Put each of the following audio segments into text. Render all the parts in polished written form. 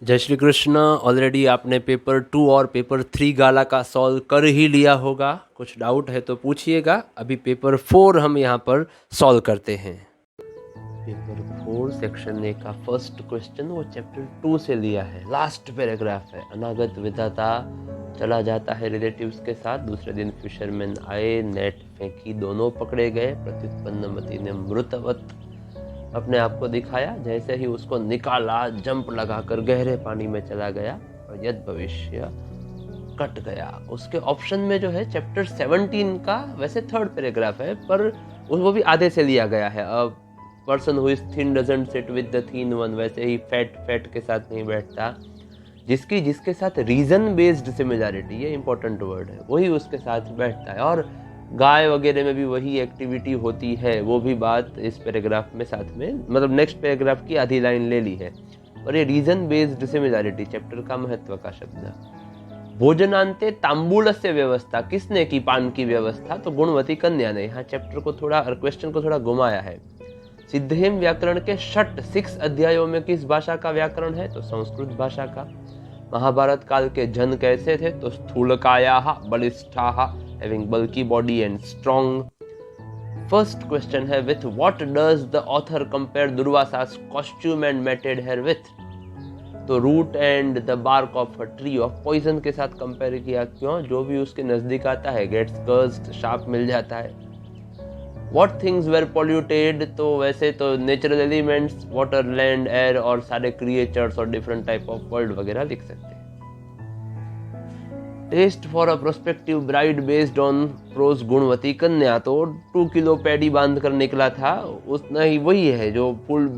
जय श्री कृष्ण। ऑलरेडी आपने पेपर 2 और पेपर 3 गाला का सॉल्व कर ही लिया होगा। कुछ डाउट है तो पूछिएगा। अभी पेपर 4 हम यहाँ पर सॉल्व करते हैं। पेपर 4 सेक्शन ए का फर्स्ट क्वेश्चन वो चैप्टर 2 से लिया है। लास्ट पैराग्राफ है। अनागत विधाता चला जाता है रिलेटिव्स के साथ। दूसरे दिन फिशरमैन आए, नेट फेंकी, दोनों पकड़े गए। प्रत्युत्पन्न मती ने मृतवत अपने आप को दिखाया। जैसे ही उसको निकाला, जंप लगाकर गहरे पानी में चला गया और यद भविष्य कट गया। उसके ऑप्शन में जो है चैप्टर 17 का वैसे थर्ड पैराग्राफ है, पर वो भी आधे से लिया गया है। अब person who is thin doesn't sit with the thin one, वैसे ही फैट के साथ नहीं बैठता। जिसके साथ रीजन बेस्ड सिमिलैरिटी, ये इंपॉर्टेंट वर्ड है, वही उसके साथ बैठता है। और गाय वगैरह में भी वही एक्टिविटी होती है। वो भी बात इस पैराग्राफ में साथ में, मतलब नेक्स्ट पैराग्राफ की आधी लाइन ले ली है। और ये रीजन बेस्ड सिमिलैरिटी चैप्टर का महत्व का शब्द। भोजनांते तांबूलस्य व्यवस्था, किसने की पान की व्यवस्था? तो गुणवती कन्या ने। यहाँ चैप्टर को थोड़ा, क्वेश्चन को थोड़ा घुमाया है। सिद्धहेम व्याकरण के 6 अध्यायों में किस भाषा का व्याकरण है? तो संस्कृत भाषा का। महाभारत काल के जन कैसे थे? तो स्थूलकायाः बलिष्ठाः, having bulky body and strong. First question है, with what does the author compare Durvasa's costume and matted hair with? तो root and the bark of a tree of poison के साथ कंपेयर किया। क्यों? जो भी उसके नजदीक आता है gets cursed, शाप मिल जाता है। What things were polluted? तो वैसे तो natural elements, water, land, air और सारे creatures और different type of world वगैरह लिख सकते हैं। Test for a prospective bride based on prose गुणवती कन्या, तो 2 किलो पैडी बांध कर निकला था। उतना ही वही है जो फुल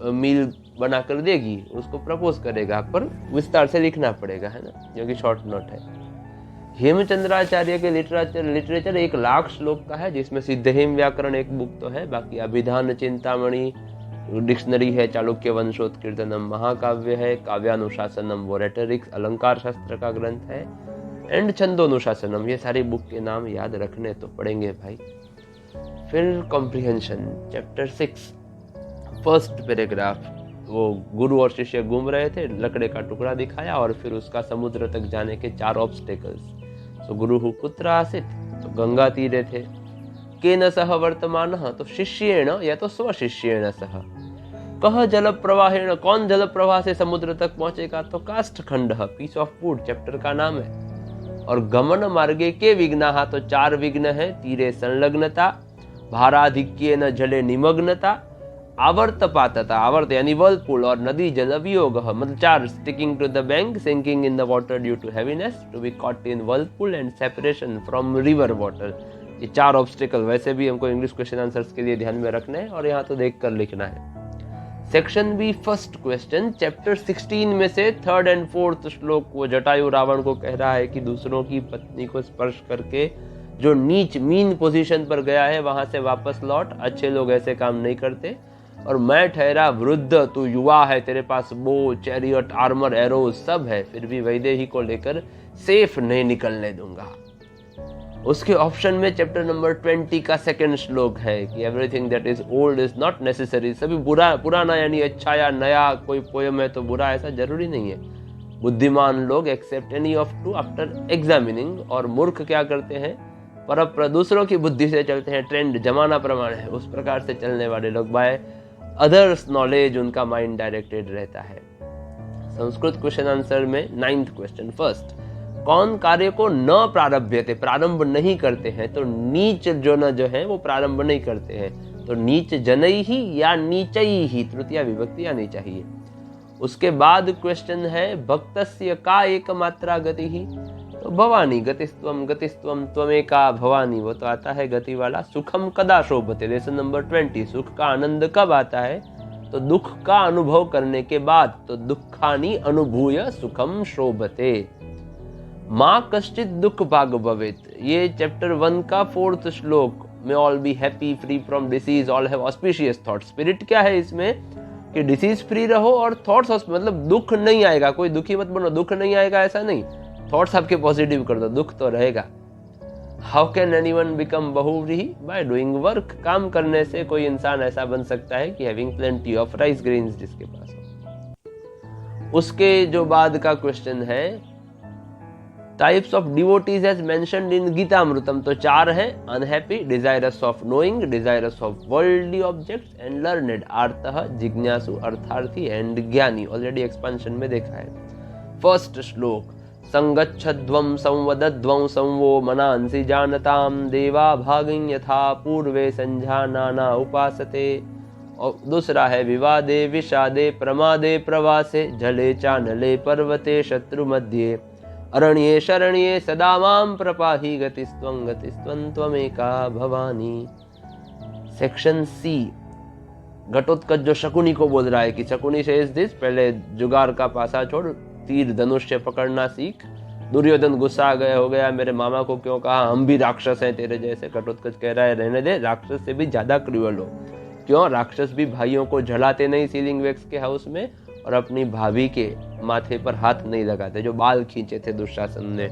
मील बना कर देगी, उसको प्रपोज करेगा, पर विस्तार से लिखना पड़ेगा, है ना, जो कि शॉर्ट नोट है। हेमचंद्राचार्य के लिटरेचर 1,00,000 श्लोक का है, जिसमें सिद्धहेम व्याकरण एक बुक तो है, बाकी अभिधान चिंतामणि डिक्शनरी है, चालुक्य वंशोत्कीर्तनम महाकाव्य है, काव्यानुशासनम वो रेटरिक्स अलंकार शास्त्र का ग्रंथ है, एंड छंदोनुशासनम। ये सारी बुक के नाम याद रखने तो पड़ेंगे भाई। फिर कॉम्प्रिहेंशन चैप्टर 6 फर्स्ट पैराग्राफ। वो गुरु और शिष्य घूम रहे थे, लकड़े का टुकड़ा दिखाया और फिर उसका समुद्र तक जाने के 4 ऑब्स्टेकल्स। तो गुरु कुत्र आसित, तो गंगा तीरे थे। केन सह वर्तमान, तो शिष्येण या तो स्वशिष्येण सह। कह जल प्रवाहेण, कौन जल प्रवाह से समुद्र तक पहुंचेगा? तो काष्ठखंड, पीस ऑफ वुड चैप्टर का नाम है। और गमन मार्गे के विघ्नाः, तो 4 विघ्न है। तीरे संलग्नता, भाराधिक्येन जले निमग्नता, आवर्तपातता, आवर्त यानी वर्लपूल, और नदी जल वियोग, मतलब 4, sticking to the bank, sinking in the water due to heaviness, to be caught in whirlpool and separation from river water. ये 4 ऑब्स्टिकल वैसे भी हमको इंग्लिश क्वेश्चन आंसर्स के लिए ध्यान में रखना है, और यहाँ तो देख कर लिखना है। Section B first question, chapter 16 में से 3rd and 4th श्लोक। वो जटायु रावण को कह रहा है कि दूसरों की पत्नी को स्पर्श करके जो नीच मीन पोजीशन पर गया है, वहां से वापस लौट। अच्छे लोग ऐसे काम नहीं करते। और मैं ठहरा वृद्ध, तू युवा है, तेरे पास बो, चैरियट, आर्मर, एरोज सब है, फिर भी वैदेही को लेकर सेफ नहीं निकलने दूंगा। उसके ऑप्शन में चैप्टर नंबर 20 का 2nd श्लोक है कि everything that is old is not necessary. सभी पुराना यानी अच्छा या नया कोई पोयम है तो बुरा, ऐसा जरूरी नहीं है। बुद्धिमान लोग accept any of two after examining, और मूर्ख क्या करते हैं? पर दूसरों की बुद्धि से चलते हैं। ट्रेंड जमाना प्रमाण है, उस प्रकार से चलने वाले लोग बाय अदर्स नॉलेज उनका माइंड डायरेक्टेड रहता है। संस्कृत क्वेश्चन आंसर में 9th क्वेश्चन फर्स्ट, कौन कार्य को न प्रारभ्यते, प्रारंभ नहीं करते हैं? तो नीच जन जो है वो प्रारंभ नहीं करते हैं। तो नीच जनई ही या नीचई ही, तृतीया विभक्ति आनी चाहिए। उसके बाद क्वेश्चन है भक्तस्य का एकमात्रा गति ही, तो भवानी, गतिस्त्वम गतिस्त्वम त्वमेका भवानी, वो तो आता है गति वाला। सुखम कदा शोभते, लेसन नंबर 20, सुख का आनंद कब आता है? तो दुख का अनुभव करने के बाद। तो दुखानी अनुभूय सुखम शोभते। माँ कश्चित दुख भाग भवेत, ये चैप्टर 1 का 4th श्लोक में। All be happy, free from disease, all have auspicious thoughts. Spirit क्या है इसमें कि डिसीज फ्री रहो और थॉट्स, मतलब दुख नहीं आएगा। कोई दुखी मत बनो, दुख नहीं आएगा ऐसा नहीं, थॉट्स आपके पॉजिटिव कर दो, दुख तो रहेगा। हाउ कैन एनीवन बिकम बहुव्रीहि? बाय डूइंग वर्क, काम करने से कोई इंसान ऐसा बन सकता है कि having plenty of rice grains जिसके पास हो। उसके जो बाद का क्वेश्चन है, types of devotees as mentioned in Gitamritam, तो 4 हैं, unhappy, desirous of knowing, desirous of worldly objects and learned, आर्तः, जिज्ञासु, अर्थार्थी एंड ज्ञानी। ऑलरेडी एक्सपेंशन में देखा है। फर्स्ट श्लोक, संगच्छध्वं संवदध्वं संवो मनांसि जानताम देवा भागिं यथा पूर्वे संजानाना उपासते। और दूसरा है, विवादे विषादे प्रमादे प्रवासे जले चानले पर्वते शत्रु मध्ये अरण्ये शरण्ये सदा मां प्रपाहि गतिस्त्वं त्वमेका भवानी। सेक्शन सी, घटोत्कच जो शकुनी को बोल रहा है कि शकुनी सेज दिस, पहले जुगार का पासा छोड़, तीर धनुष्य पकड़ना सीख। दुर्योधन गुस्सा हो गया, मेरे मामा को क्यों कहा, हम भी राक्षस हैं तेरे जैसे। घटोत्कच कह रहा है रहने दे, राक्षस से भी ज्यादा क्रूअल हो। क्यों? राक्षस भी भाइयों को जलाते नहीं सीलिंग वैक्स के हाउस में, और अपनी भाभी के माथे पर हाथ नहीं लगाते, जो बाल खींचे थे दुशासन ने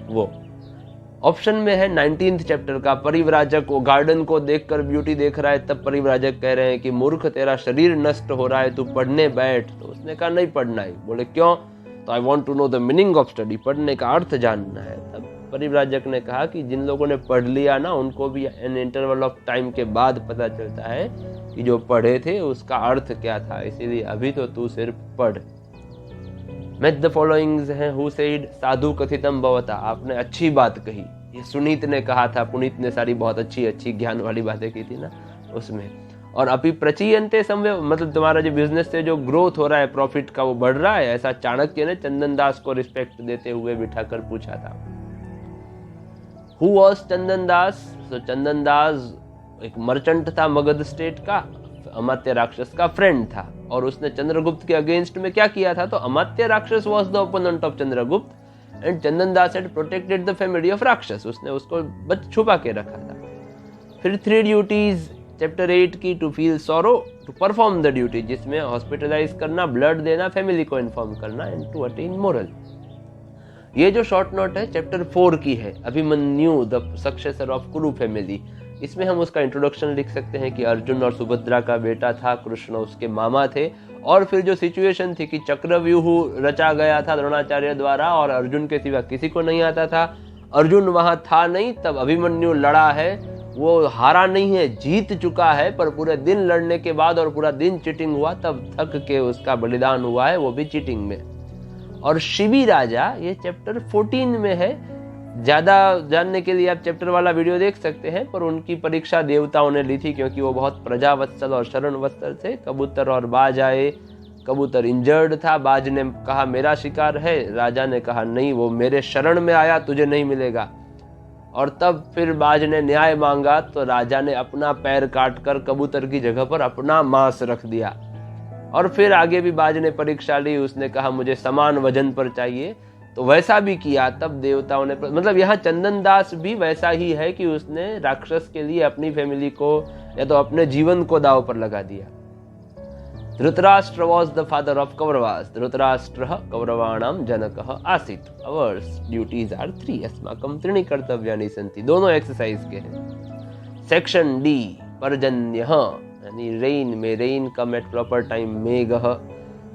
वो। ऑप्शन में है 19th चैप्टर का, परिव्राजक को गार्डन को देखकर ब्यूटी देख रहा है, तब परिव्राजक कह रहे हैं कि मूर्ख तेरा शरीर नष्ट हो रहा है, तू पढ़ने बैठ। तो उसने कहा नहीं पढ़ना है। बोले क्यों? तो I want to know the meaning of study, पढ़ने का अर्थ जानना है। तब परिव्राजक ने कहा कि जिन लोगों ने पढ़ लिया ना, उनको भी एन इंटरवल ऑफ टाइम के बाद पता चलता है कि जो पढ़े थे उसका अर्थ क्या था, इसीलिए अभी तो तू सिर्फ पढ़। मैच द फॉलोइंग्स हैं, हु सेड साधु कथितम भवता, आपने अच्छी बात कही। ये सुनीत ने कहा था, पुनीत ने सारी बहुत अच्छी अच्छी ज्ञान वाली बातें की थी ना उसमें। और अभी प्रचीयन्ते संव्य, मतलब तुम्हारा जो बिजनेस से जो ग्रोथ हो रहा है, प्रॉफिट का, वो बढ़ रहा है, ऐसा चाणक्य ने चंदन दास को रिस्पेक्ट देते हुए बिठाकर पूछा था। हु वॉज चंदन दास? तो चंदन दास एक मर्चेंट था मगध स्टेट का, अमात्य राक्षस का फ्रेंड था, और उसने चंद्रगुप्त के अगेंस्ट में क्या किया था? तो अमात्य राक्षस was the opponent of Chandragupta and Chandan Das had protected the family of राक्षस, उसने उसको बच छुपा के रखा था। फिर 3 ड्यूटीज चैप्टर 8 की, to feel sorrow, to perform the duty, जिसमें हॉस्पिटलाइज करना, ब्लड देना, फैमिली को इन्फॉर्म करना, एंड टू अटेन मोरल। ये जो शॉर्ट नोट है चैप्टर 4 की है, Abhimanyu the successor of Kuru family. इसमें हम उसका इंट्रोडक्शन लिख सकते हैं कि अर्जुन और सुभद्रा का बेटा था, कृष्ण उसके मामा थे, और फिर जो सिचुएशन थी कि चक्रव्यूह रचा गया था द्रोणाचार्य द्वारा और अर्जुन के सिवा किसी को नहीं आता था, अर्जुन वहां था नहीं, तब अभिमन्यु लड़ा है, वो हारा नहीं है, जीत चुका है, पर पूरे दिन लड़ने के बाद और पूरा दिन चीटिंग हुआ, तब थक के उसका बलिदान हुआ है, वो भी चीटिंग में। और शिबी राजा ये चैप्टर 14 में है। ज्यादा जानने के लिए आप चैप्टर वाला वीडियो देख सकते हैं, पर उनकी परीक्षा देवताओं ने ली थी क्योंकि वो बहुत प्रजावत्सल और शरण वत्सल थे। कबूतर और बाज आए, कबूतर इंजर्ड था, बाज ने कहा मेरा शिकार है, राजा ने कहा नहीं वो मेरे शरण में आया, तुझे नहीं मिलेगा। और तब फिर बाज ने न्याय मांगा तो राजा ने अपना पैर काटकर कबूतर की जगह पर अपना मांस रख दिया। और फिर आगे भी बाज ने परीक्षा ली, उसने कहा मुझे समान वजन पर चाहिए, तो वैसा भी किया। तब देवताओं ने, मतलब यहाँ चंदन दास भी वैसा ही है कि उसने राक्षस के लिए अपनी फैमिली को या तो अपने जीवन को दांव पर लगा दिया। Dhritarashtra was the father of Kauravas, Dhritarashtra कौरवाणाम जनकः आसीत्। अवर्स ड्यूटीज आर 3, अस्माकं त्रीणि कर्तव्यानि सन्ति। दोनों एक्सरसाइज के हैं। सेक्शन डी, पर्जन्यः यानी रेन में, रेन कम एट प्रॉपर टाइम, मेघः,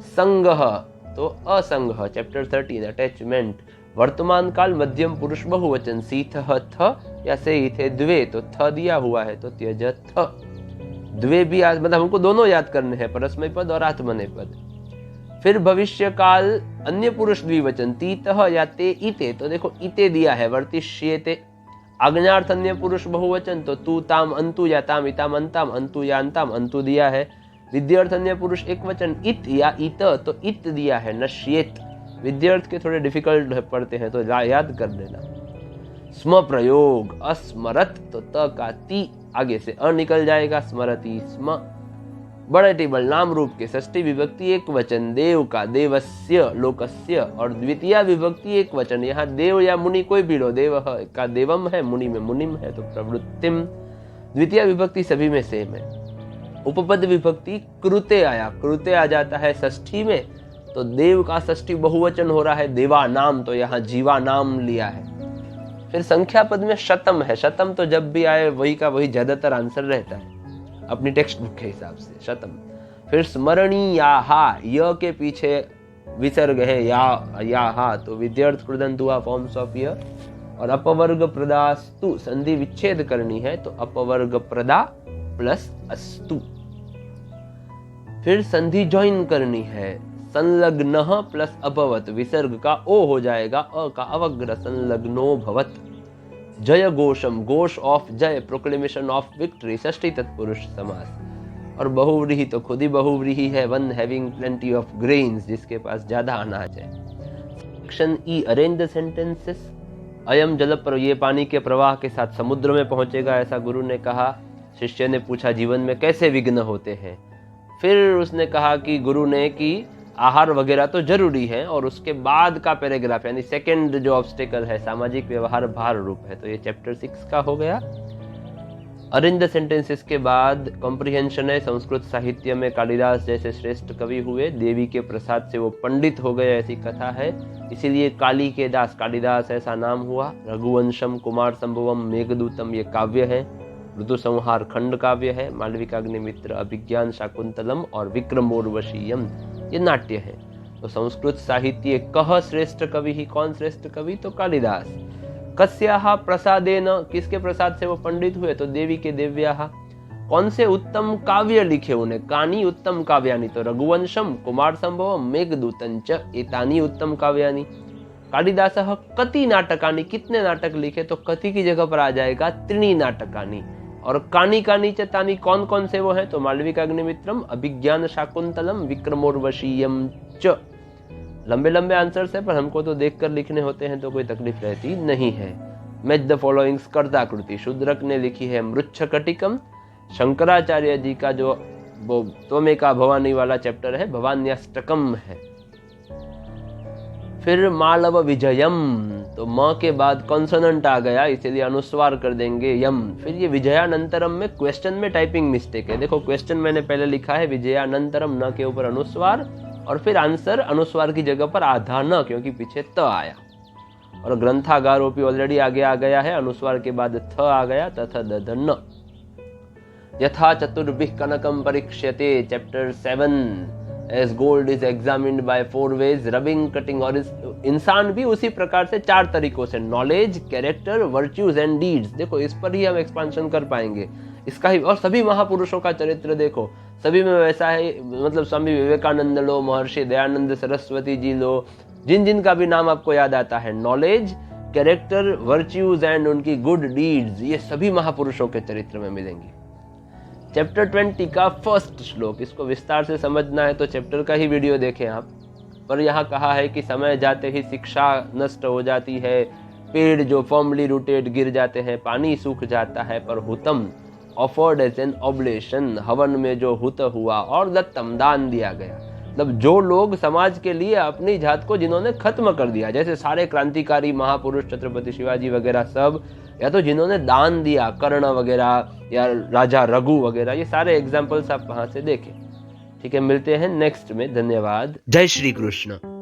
संगः तो असंगः, चैप्टर 13 अटैचमेंट, वर्तमान काल मध्यम पुरुष बहुवचन, सीथः थ या से थे द्वे, तो थ दिया हुआ है तो त्यज थ। द्वे भी मतलब हमको दोनों याद करने हैं, परस्मै पद और आत्मनेपद। फिर भविष्य काल अन्य पुरुष द्विवचन, तीतः या ते इते, तो देखो इते दिया है, वर्तिष्येते। आज्ञार्थ अन्य पुरुष बहुवचन, तो तू ताम अंतु या ताम इताम अंताम, अंतु या अंताम, अंतु दिया है। विद्यार्थ अन्य पुरुष एक वचन, इत या इत, तो इत दिया है, नश्येत। विद्यार्थ के थोड़े डिफिकल्ट पढ़ते हैं तो याद कर लेना। स्म प्रयोग, अस्मरत, तो त का ती आगे से अ निकल जाएगा, स्मरति स्म। बड़े टेबल नाम रूप के षष्ठी विभक्ति एक वचन, देव का देवस्य लोकस्य, और द्वितीय विभक्ति एक वचन, यहाँ देव या मुनि कोई भी लो, देव का देवम है, मुनि में मुनिम है, तो प्रवृत्तिम। द्वितीय विभक्ति सभी में सेम है। उपपद विभक्ति कृते आया, कृते आ जाता है षष्ठी में, तो देव का षष्ठी बहुवचन हो रहा है देवा नाम, तो यहाँ जीवा नाम लिया है। फिर संख्या पद में शतम है, शतम तो जब भी आए वही का वही ज्यादातर आंसर रहता है अपनी टेक्स्ट बुक के हिसाब से, शतम। फिर स्मरणीयाहा, य के पीछे विसर्ग है या हा, तो विद्यर्थ कृदंत हुआ फॉर्म्स ऑफ य। और अपवर्ग प्रदास्तु संधि विच्छेद करनी है तो अपवर्ग प्रदा प्लस अस्तु। फिर संधि ज्वाइन करनी है, संलग्न प्लस अभवत, विसर्ग का ओ हो जाएगा, अ का अवग्र, संलग्नो भवत। जय घोषम, घोष ऑफ जय, प्रोक्लेमेशन ऑफ विक्ट्री, षष्ठी तत्पुरुष समास। और बहुव्रीहि तो खुद ही बहुव्रीहि है, one having plenty of grains, जिसके पास ज्यादा अनाज है। Section E, arrange the sentences. अयम जल पर, ये पानी के प्रवाह के साथ समुद्र में पहुंचेगा, ऐसा गुरु ने कहा। शिष्य ने पूछा जीवन में कैसे विघ्न होते हैं। फिर उसने कहा कि गुरु ने कि आहार वगैरह तो जरूरी है, और उसके बाद का पैराग्राफ यानी सेकंड जो ऑब्स्टेकल है, सामाजिक व्यवहार भार रूप है। तो ये चैप्टर 6 का हो गया। अरेंज द सेंटेंसेस के बाद कॉम्प्रिहेंशन है। संस्कृत साहित्य में कालिदास जैसे श्रेष्ठ कवि हुए, देवी के प्रसाद से वो पंडित हो गए, ऐसी कथा है, इसीलिए काली के दास कालिदास ऐसा नाम हुआ। रघुवंशम, कुमार संभवम, मेघदूतम ये काव्य है। ऋतु संहार खंड काव्य है। मालविकाग्निमित्र, अभिज्ञान शाकुंतलम और विक्रमोर्वशीयम ये नाट्य है। तो संस्कृत साहित्य कह श्रेष्ठ कवि ही, कौन श्रेष्ठ कवि, तो कालिदास। कस्याहा प्रसादेन, किसके प्रसाद से वो पंडित हुए, तो देवी के देव्याहा। कौन से उत्तम काव्य लिखे उन्हें, कानी उत्तम काव्यानि, तो रघुवंशम, कुमार संभवम, मेघदूतंच एतानि उत्तम काव्यानि। कालिदासः कति नाटकानि, कितने नाटक लिखे, तो कति की जगह पर आ जाएगा त्रीणि नाटकानि। और कानी कानी च तानि, कौन कौन से वो हैं, तो मालविकाग्निमित्रम, अभिज्ञान शाकुंतलम, विक्रमोर्वशीयम च। लंबे लंबे आंसर्स है, पर हमको तो देखकर लिखने होते हैं, तो कोई तकलीफ रहती नहीं है। मैच द फॉलोइंग्स कर्ताकृति, शूद्रक ने लिखी है मृच्छकटिकम। शंकराचार्य जी का जो वो त्वमेका भवानी वाला चैप्टर है, भवान्यष्टकम है। फिर मालव विजयम, तो म के बाद कॉन्सोनेंट आ गया, इसीलिए अनुस्वार कर देंगे यम। फिर ये विजयानंतरम में क्वेश्चन में टाइपिंग मिस्टेक है। देखो क्वेश्चन मैंने पहले लिखा है विजयानंतरम, न के ऊपर अनुस्वार, और फिर आंसर अनुस्वार की जगह पर आधा न, क्योंकि पीछे त आया। और ग्रंथागार ओपी ऑलरेडी आगे आ गया है, अनुस्वार के बाद थ आ गया, तथा दधन। यथा चतुर्भिः कनकम परीक्ष्यते, chapter 7। As gold is examined by 4 ways, rubbing, cutting, और इंसान भी उसी प्रकार से 4 तरीकों से, knowledge, character, virtues and deeds. देखो इस पर ही हम एक्सपेंशन कर पाएंगे इसका ही। और सभी महापुरुषों का चरित्र देखो, सभी में वैसा है, मतलब स्वामी विवेकानंद लो, महर्षि दयानंद सरस्वती जी लो, जिन जिन का भी नाम आपको याद आता है, नॉलेज, कैरेक्टर, वर्च्यूज एंड उनकी गुड डीड्स, ये सभी महापुरुषों के चरित्र में मिलेंगी। चैप्टर 20 का फर्स्ट श्लोक, इसको विस्तार से समझना है तो चैप्टर का ही वीडियो देखें आप। पर यहाँ कहा है कि समय जाते ही शिक्षा नष्ट हो जाती है, पेड़ जो फर्मली रूटेड गिर जाते हैं, पानी सूख जाता है, पर हुतम ऑफर्ड एज एन ऑब्लेशन, हवन में जो हुत हुआ, और दत्तम दान दिया गया। मतलब जो लोग समाज के लिए अपनी जात को जिन्होंने खत्म कर दिया, जैसे सारे क्रांतिकारी महापुरुष छत्रपति शिवाजी वगैरह सब, या तो जिन्होंने दान दिया, कर्ण वगैरह या राजा रघु वगैरह, ये सारे एग्जाम्पल्स आप वहां से देखें। ठीक है, मिलते हैं नेक्स्ट में। धन्यवाद। जय श्री कृष्ण।